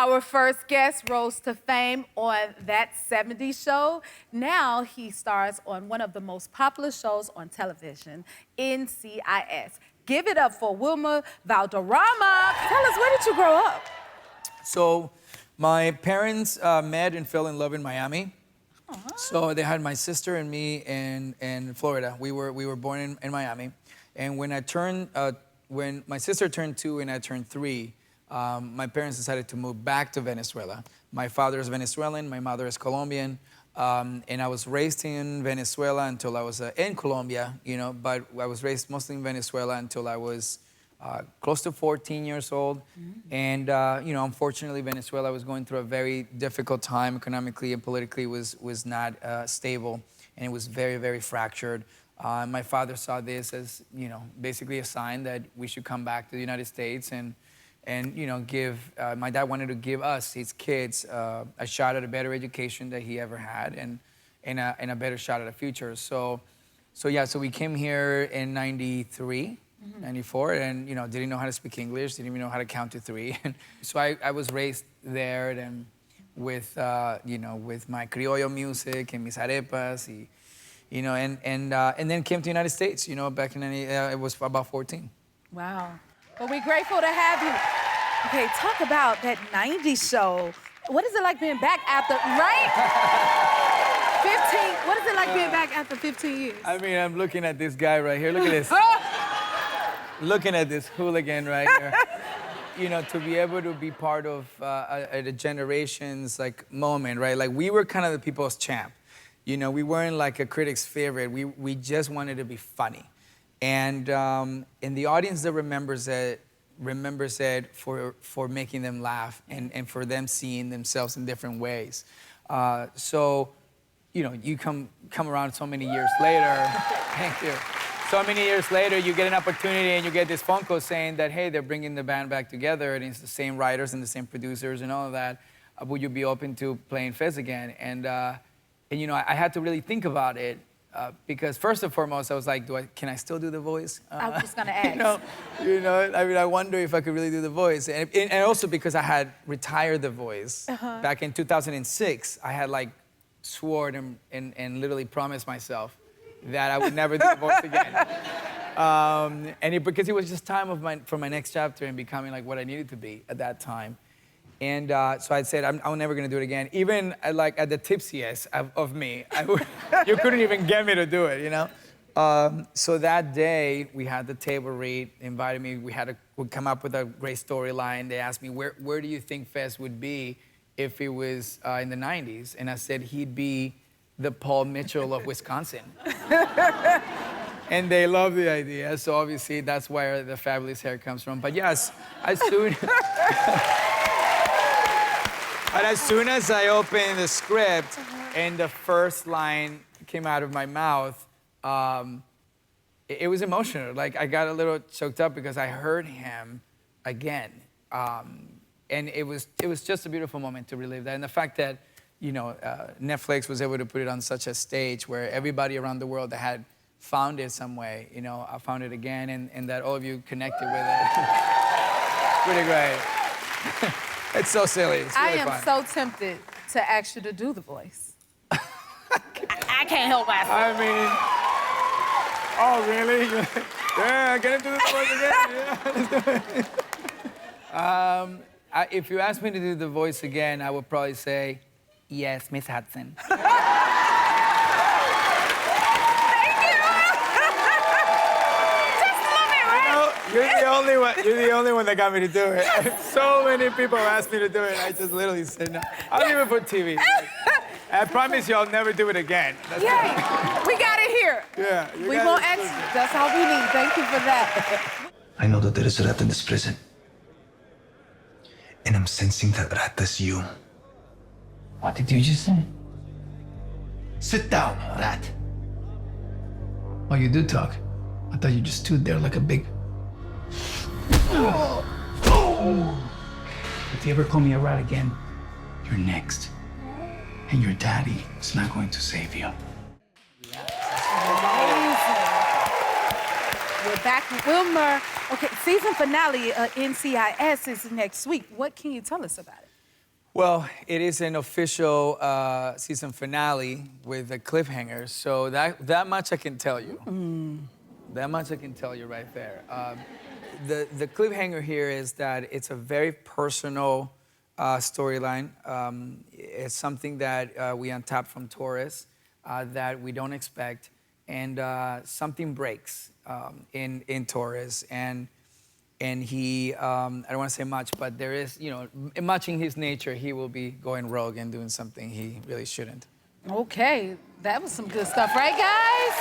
Our first guest rose to fame on That 70s Show. Now he stars on one of the most popular shows on television, NCIS. Give it up for Wilmer Valderrama. Tell us, where did you grow up? So my parents met and fell in love in Miami. So they had my sister and me in Florida. We were born in Miami. And when my sister turned 2 and I turned 3, my parents decided to move back to Venezuela. My father is Venezuelan, my mother is Colombian, and I was raised in Venezuela until I was in Colombia, you know, but I was raised mostly in Venezuela until I was close to 14 years old. And, you know, unfortunately, Venezuela was going through a very difficult time economically and politically, was not stable, and it was very, very fractured. My father saw this as, you know, basically a sign that we should come back to the United States and you know, my dad wanted to give us, his kids, a shot at a better education that he ever had and a better shot at a future. So we came here in 93, 94, and, you know, didn't know how to speak English, didn't even know how to count to 3. So I was raised there and with, you know, with my criollo music and mis arepas, you know, and then came to the United States, you know, back in, it was about 14. Wow. Well, we're grateful to have you. Okay, talk about that 90s show. What is it like being back after, right? 15, what is it like being back after 15 years? I mean, I'm looking at this guy right here. Look at this. Looking at this hooligan right here. You know, to be able to be part of a generation's like moment, right? Like we were kind of the people's champ. You know, we weren't like a critic's favorite. We just wanted to be funny. And the audience that remembers it for making them laugh and for them seeing themselves in different ways. So, you know, you come around so many years later. Thank you. So many years later, you get an opportunity and you get this phone call saying that, hey, they're bringing the band back together and it's the same writers and the same producers and all of that. Would you be open to playing Fez again? And you know, I had to really think about it. Because first and foremost, I was like, can I still do the voice? I was gonna ask. You know, I mean, I wonder if I could really do the voice. And also because I had retired the voice back in 2006, I had like sworn and literally promised myself that I would never do the voice again. Because it was just time for my next chapter and becoming like what I needed to be at that time. And so I said, I'm never gonna do it again. Even like at the tipsiest of me, you couldn't even get me to do it, you know? So that day, we had the table read, invited me, we'd come up with a great storyline. They asked me, where do you think Fez would be if it was in the 90s? And I said, he'd be the Paul Mitchell of Wisconsin. And they loved the idea, so obviously that's where the fabulous hair comes from. But yes, as soon as I opened the script and the first line came out of my mouth, it was emotional. Like, I got a little choked up because I heard him again. And it was just a beautiful moment to relive that. And the fact that, you know, Netflix was able to put it on such a stage where everybody around the world that had found it some way, you know, I found it again, and that all of you connected with it. Pretty great. It's so silly. It's really fun. I am so tempted to ask you to do the voice. I can't help myself. I mean, oh, really? Yeah, can I do the voice again? Yeah, let's do it. If you asked me to do the voice again, I would probably say, yes, Miss Hudson. You're the only one that got me to do it. So many people asked me to do it, I just literally said no. I'll even put TV. I promise you I'll never do it again. Yay, we got it here. Yeah. We won't ask you. That's all we need. Thank you for that. I know that there is a rat in this prison. And I'm sensing that rat is you. What did you just say? Sit down, rat. Oh, you do talk. I thought you just stood there like a big... If you ever call me a rat again, you're next. And your daddy is not going to save you. Amazing. We're back with Wilmer. Okay, season finale of NCIS is next week. What can you tell us about it? Well, it is an official season finale with a cliffhanger, so that much I can tell you. That much I can tell you right there. The cliffhanger here is that it's a very personal storyline. It's something that we untapped from Torres that we don't expect, and something breaks in Torres, and he, I don't want to say much, but there is, much in his nature, he will be going rogue and doing something he really shouldn't. Okay, that was some good stuff, right, guys?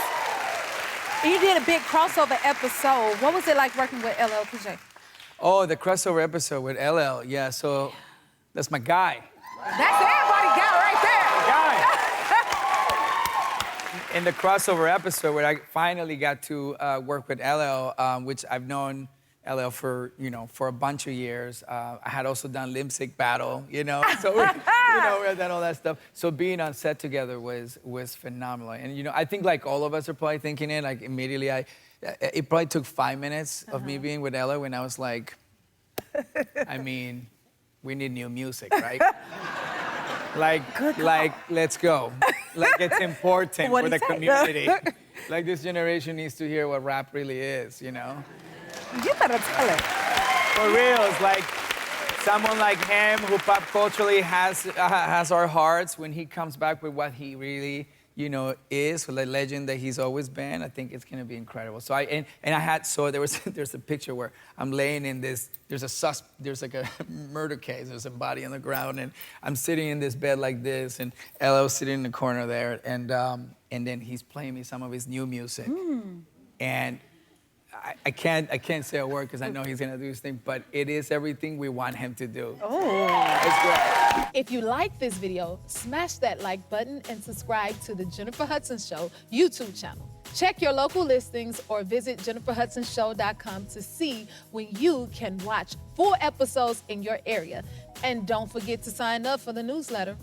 You did a big crossover episode. What was it like working with LL Cool J? Oh, the crossover episode with LL, yeah, so that's my guy. That's everybody's guy right there. Guy. In the crossover episode where I finally got to work with LL, which I've known LL for, for a bunch of years. I had also done Lip Sync Battle, so we had done all that stuff. So being on set together was phenomenal. And, I think like all of us are probably thinking it, like immediately it probably took 5 minutes of me being with LL when I was like, I mean, we need new music, right? like, let's go. Like, it's important for the community. Like, this generation needs to hear what rap really is, You better tell it. For real, it's like someone like him who pop culturally has our hearts. When he comes back with what he really, is, for the legend that he's always been, I think it's gonna be incredible. So there's a picture where I'm laying in this. There's like a murder case. There's a body on the ground, and I'm sitting in this bed like this, and LL's sitting in the corner there, and then he's playing me some of his new music, and I can't say a word because I know he's gonna do his thing, but it is everything we want him to do. Oh. It's great. If you like this video, smash that like button and subscribe to the Jennifer Hudson Show YouTube channel. Check your local listings or visit jenniferhudsonshow.com to see when you can watch full episodes in your area. And don't forget to sign up for the newsletter.